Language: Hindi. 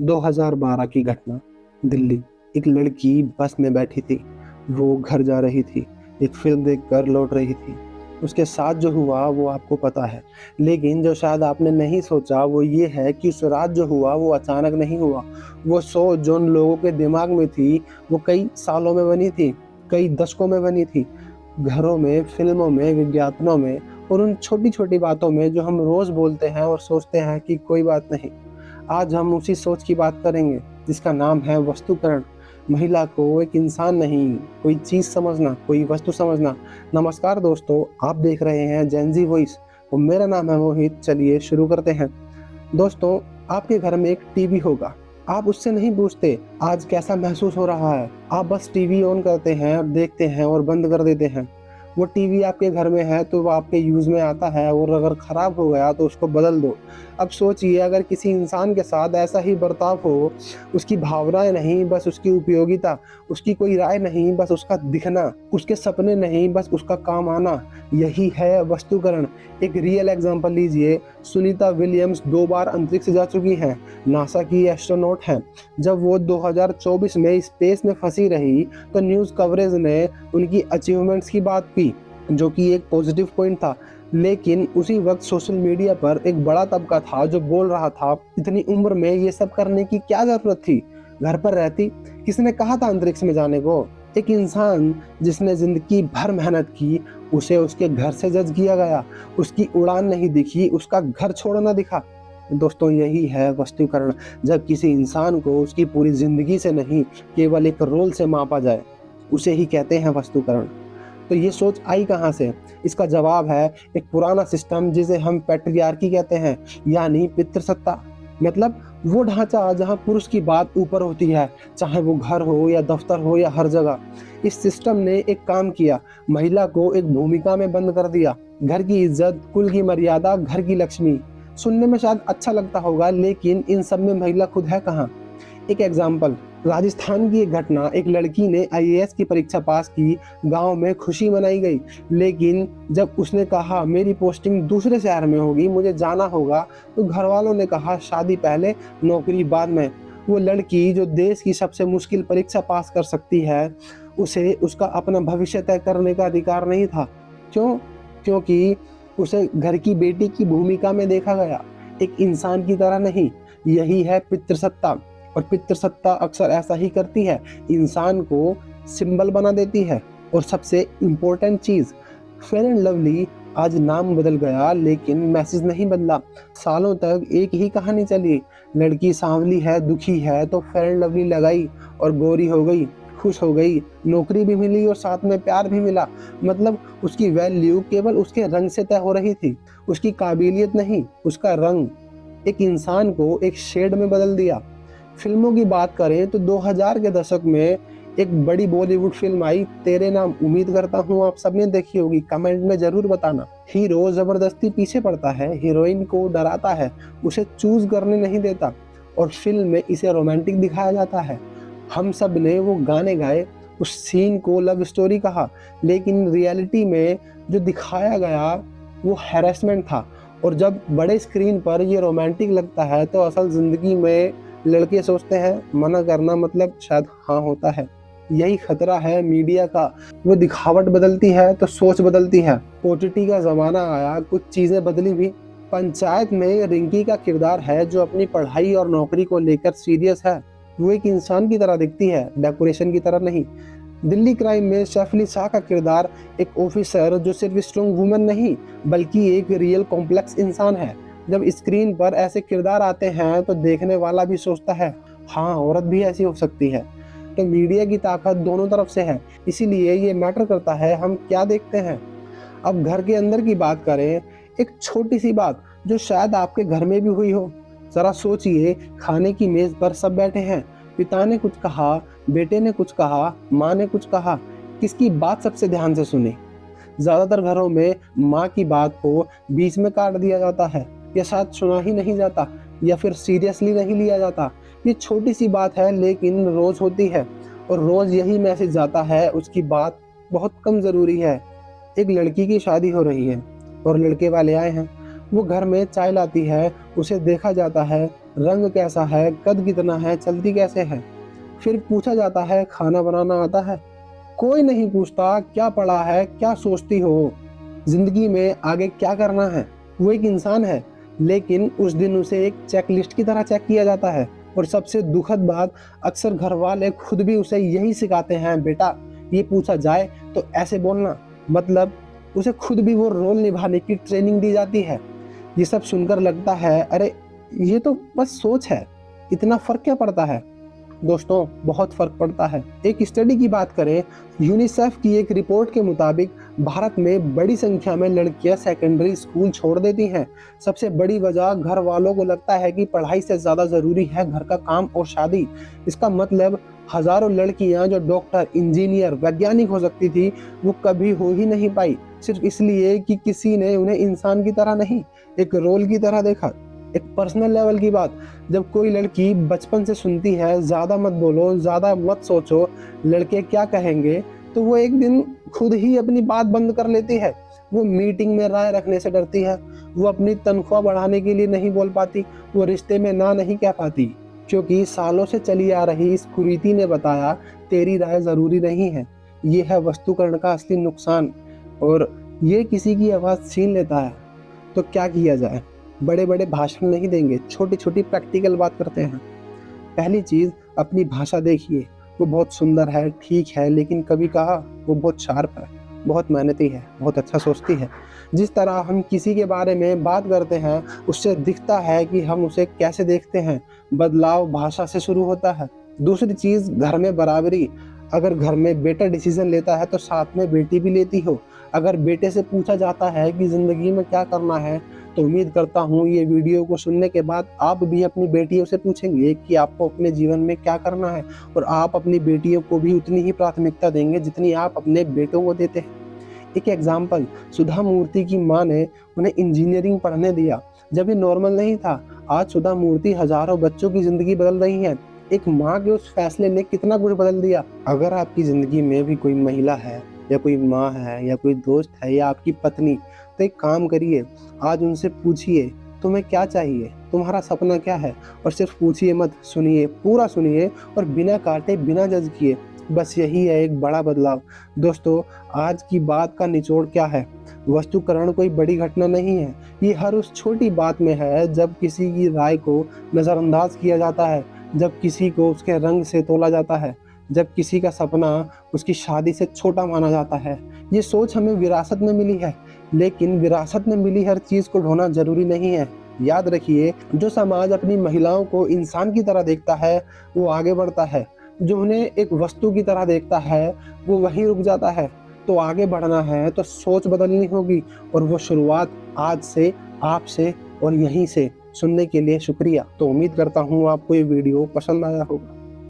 2012 की घटना, दिल्ली। एक लड़की बस में बैठी थी। वो घर जा रही थी। एक फिल्म देखकर लौट रही थी। उसके साथ जो हुआ वो आपको पता है, लेकिन जो शायद आपने नहीं सोचा वो ये है कि उस रात जो हुआ वो अचानक नहीं हुआ। वो सोच जो उन लोगों के दिमाग में थी वो कई सालों में बनी थी, कई दशकों में बनी थी। घरों में, फिल्मों में, विज्ञापनों में और उन छोटी छोटी बातों में जो हम रोज बोलते हैं और सोचते हैं कि कोई बात नहीं। आज हम उसी सोच की बात करेंगे जिसका नाम है वस्तुकरण। महिला को एक इंसान नहीं, कोई चीज समझना, कोई वस्तु समझना। नमस्कार दोस्तों, आप देख रहे हैं जेनजी वॉइस और मेरा नाम है मोहित। चलिए शुरू करते हैं। दोस्तों, आपके घर में एक टीवी होगा। आप उससे नहीं पूछते आज कैसा महसूस हो रहा है। आप बस टीवी ऑन करते हैं और देखते हैं और बंद कर देते हैं। वो टीवी आपके घर में है तो वो आपके यूज में आता है और अगर खराब हो गया तो उसको बदल दो। अब सोचिए अगर किसी इंसान के साथ ऐसा ही बर्ताव हो, उसकी भावनाएं नहीं बस उसकी उपयोगिता, उसकी कोई राय नहीं बस उसका दिखना, उसके सपने नहीं बस उसका काम आना। यही है वस्तुकरण। एक रियल एग्जांपल लीजिए। सुनीता विलियम्स 2 बार अंतरिक्ष जा चुकी हैं, नासा की एस्ट्रोनॉट हैं। जब वो 2024 में स्पेस में फंसी रही तो न्यूज़ कवरेज ने उनकी अचीवमेंट्स की बात की, जो कि एक पॉजिटिव पॉइंट था। लेकिन उसी वक्त सोशल मीडिया पर एक बड़ा तबका था जो बोल रहा था इतनी उम्र में ये सब करने की क्या जरूरत थी, घर पर रहती। किसने कहा था अंतरिक्ष में जाने को? एक इंसान जिसने जिंदगी भर मेहनत की, उसे उसके घर से जज किया गया। उसकी उड़ान नहीं दिखी, उसका घर छोड़ना दिखा। दोस्तों, यही है वस्तुकरण। जब किसी इंसान को उसकी पूरी जिंदगी से नहीं, केवल एक रोल से मापा जाए, उसे ही कहते हैं वस्तुकरण। तो ये सोच आई कहाँ से? इसका जवाब है एक पुराना सिस्टम जिसे हम पैट्रियार्की कहते हैं, यानी पितृसत्ता। मतलब वो ढांचा जहाँ पुरुष की बात ऊपर होती है, चाहे वो घर हो या दफ्तर हो या हर जगह। इस सिस्टम ने एक काम किया, महिला को एक भूमिका में बंद कर दिया। घर की इज्जत, कुल की मर्यादा, घर की लक्ष्मी। सुनने में शायद अच्छा लगता होगा, लेकिन इन सब में महिला खुद है कहाँ? एक एग्जाम्पल, राजस्थान की एक घटना। एक लड़की ने आईएएस की परीक्षा पास की, गांव में खुशी मनाई गई। लेकिन जब उसने कहा मेरी पोस्टिंग दूसरे शहर में होगी, मुझे जाना होगा, तो घर वालों ने कहा शादी पहले, नौकरी बाद में। वो लड़की जो देश की सबसे मुश्किल परीक्षा पास कर सकती है, उसे उसका अपना भविष्य तय करने का अधिकार नहीं था। क्यों? क्योंकि उसे घर की बेटी की भूमिका में देखा गया, एक इंसान की तरह नहीं। यही है पितृसत्ता। और पितृसत्ता अक्सर ऐसा ही करती है, इंसान को सिंबल बना देती है। और सबसे इम्पोर्टेंट चीज, फेयर एंड लवली आज नाम बदल गया लेकिन मैसेज नहीं बदला। सालों तक एक ही कहानी चली, लड़की सांवली है, दुखी है तो फेयर एंड लवली लगाई और गोरी हो गई, खुश हो गई, नौकरी भी मिली और साथ में प्यार भी मिला। मतलब उसकी वैल्यू केवल उसके रंग से तय हो रही थी, उसकी काबिलियत नहीं, उसका रंग। एक इंसान को एक शेड में बदल दिया। फिल्मों की बात करें तो 2000 के दशक में एक बड़ी बॉलीवुड फिल्म आई, तेरे नाम। उम्मीद करता हूँ आप सबने देखी होगी, कमेंट में जरूर बताना। हीरो जबरदस्ती पीछे पड़ता है, हीरोइन को डराता है, उसे चूज करने नहीं देता, और फिल्म में इसे रोमांटिक दिखाया जाता है। हम सब ने वो गाने गाए, उस सीन को लव स्टोरी कहा, लेकिन रियलिटी में जो दिखाया गया वो हैरेसमेंट था। और जब बड़े स्क्रीन पर ये रोमांटिक लगता है तो असल जिंदगी में लड़के सोचते हैं मना करना मतलब शायद हाँ होता है। यही खतरा है मीडिया का। वो दिखावट बदलती है तो सोच बदलती है। ओटीटी का जमाना आया, कुछ चीजें बदली भी। पंचायत में रिंकी का किरदार है जो अपनी पढ़ाई और नौकरी को लेकर सीरियस है। वो एक इंसान की तरह दिखती है, डेकोरेशन की तरह नहीं। दिल्ली क्राइम में सैफ शाह का किरदार एक ऑफिसर जो सिर्फ स्ट्रॉन्ग वुमन नहीं बल्कि एक रियल कॉम्प्लेक्स इंसान है। जब स्क्रीन पर ऐसे किरदार आते हैं तो देखने वाला भी सोचता है हाँ, औरत भी ऐसी हो सकती है। तो मीडिया की ताकत दोनों तरफ से है, इसीलिए ये मैटर करता है हम क्या देखते हैं। अब घर के अंदर की बात करें, एक छोटी सी बात जो शायद आपके घर में भी हुई हो। जरा सोचिए, खाने की मेज पर सब बैठे हैं, पिता ने कुछ कहा, बेटे ने कुछ कहा, माँ ने कुछ कहा, किसकी बात सबसे ध्यान से सुने? ज्यादातर घरों में माँ की बात को बीच में काट दिया जाता है, या शायद सुना ही नहीं जाता, या फिर सीरियसली नहीं लिया जाता। ये छोटी सी बात है लेकिन रोज होती है, और रोज यही मैसेज जाता है उसकी बात बहुत कम जरूरी है। एक लड़की की शादी हो रही है और लड़के वाले आए हैं। वो घर में चाय लाती है, उसे देखा जाता है, रंग कैसा है, कद कितना है, चलती कैसे है। फिर पूछा जाता है खाना बनाना आता है। कोई नहीं पूछता क्या पढ़ा है, क्या सोचती हो, जिंदगी में आगे क्या करना है। वो एक इंसान है, लेकिन उस दिन उसे एक चेकलिस्ट की तरह चेक किया जाता है। और सबसे दुखद बात, अक्सर घर वाले खुद भी उसे यही सिखाते हैं, बेटा ये पूछा जाए तो ऐसे बोलना। मतलब उसे खुद भी वो रोल निभाने की ट्रेनिंग दी जाती है। ये सब सुनकर लगता है अरे ये तो बस सोच है, इतना फर्क क्या पड़ता है। दोस्तों बहुत फर्क पड़ता है। एक स्टडी की बात करें, यूनिसेफ की एक रिपोर्ट के मुताबिक भारत में बड़ी संख्या में लड़कियां सेकेंडरी स्कूल छोड़ देती हैं। सबसे बड़ी वजह, घर वालों को लगता है कि पढ़ाई से ज़्यादा ज़रूरी है घर का काम और शादी। इसका मतलब हजारों लड़कियां जो डॉक्टर, इंजीनियर, वैज्ञानिक हो सकती थी, वो कभी हो ही नहीं पाई, सिर्फ इसलिए कि किसी ने उन्हें इंसान की तरह नहीं, एक रोल की तरह देखा। एक पर्सनल लेवल की बात, जब कोई लड़की बचपन से सुनती है ज़्यादा मत बोलो, ज़्यादा मत सोचो, लड़के क्या कहेंगे, तो वो एक दिन खुद ही अपनी बात बंद कर लेती है। वो मीटिंग में राय रखने से डरती है, वो अपनी तनख्वाह बढ़ाने के लिए नहीं बोल पाती, वो रिश्ते में ना नहीं कह पाती, क्योंकि सालों से चली आ रही इस कुरीति ने बताया तेरी राय ज़रूरी नहीं है। ये है वस्तुकरण का असली नुकसान, और ये किसी की आवाज़ छीन लेता है। तो क्या किया जाए। बड़े बड़े भाषण नहीं देंगे, छोटी छोटी प्रैक्टिकल बात करते हैं। पहली चीज़, अपनी भाषा देखिए, वो बहुत सुंदर है, ठीक है, लेकिन कभी कहा वो बहुत शार्प है, बहुत मेहनती है, बहुत अच्छा सोचती है। जिस तरह हम किसी के बारे में बात करते हैं, उससे दिखता है कि हम उसे कैसे देखते हैं। बदलाव भाषा से शुरू होता है। दूसरी चीज़, घर में बराबरी। अगर घर में बेटा डिसीजन लेता है तो साथ में बेटी भी लेती हो। अगर बेटे से पूछा जाता है कि ज़िंदगी में क्या करना है, तो उम्मीद करता हूँ ये वीडियो को सुनने के बाद आप भी अपनी बेटियों से पूछेंगे कि आपको अपने जीवन में क्या करना है, और आप अपनी बेटियों को भी उतनी ही प्राथमिकता देंगे जितनी आप अपने बेटों को देते हैं। एक एग्जाम्पल, सुधा मूर्ति की माँ ने उन्हें इंजीनियरिंग पढ़ने दिया जब ये नॉर्मल नहीं था। आज सुधा मूर्ति हजारों बच्चों की जिंदगी बदल रही है। एक माँ के उस फैसले ने कितना कुछ बदल दिया। अगर आपकी जिंदगी में भी कोई महिला है, या कोई माँ है, या कोई दोस्त है, या आपकी पत्नी, तो एक काम करिए, आज उनसे पूछिए तुम्हें क्या चाहिए, तुम्हारा सपना क्या है, और सिर्फ पूछिए मत, सुनिए, पूरा सुनिए, और बिना काटे, बिना जज किए। बस यही है एक बड़ा बदलाव। दोस्तों आज की बात का निचोड़ क्या है, वस्तुकरण कोई बड़ी घटना नहीं है। ये हर उस छोटी बात में है जब किसी की राय को नज़रअंदाज किया जाता है, जब किसी को उसके रंग से तोला जाता है, जब किसी का सपना उसकी शादी से छोटा माना जाता है। ये सोच हमें विरासत में मिली है, लेकिन विरासत में मिली हर चीज़ को ढोना जरूरी नहीं है। याद रखिए, जो समाज अपनी महिलाओं को इंसान की तरह देखता है वो आगे बढ़ता है, जो उन्हें एक वस्तु की तरह देखता है वो वहीं रुक जाता है। तो आगे बढ़ना है तो सोच बदलनी होगी, और वो शुरुआत आज से, आपसे और यहीं से। सुनने के लिए शुक्रिया। तो उम्मीद करता हूँ आपको ये वीडियो पसंद आया होगा।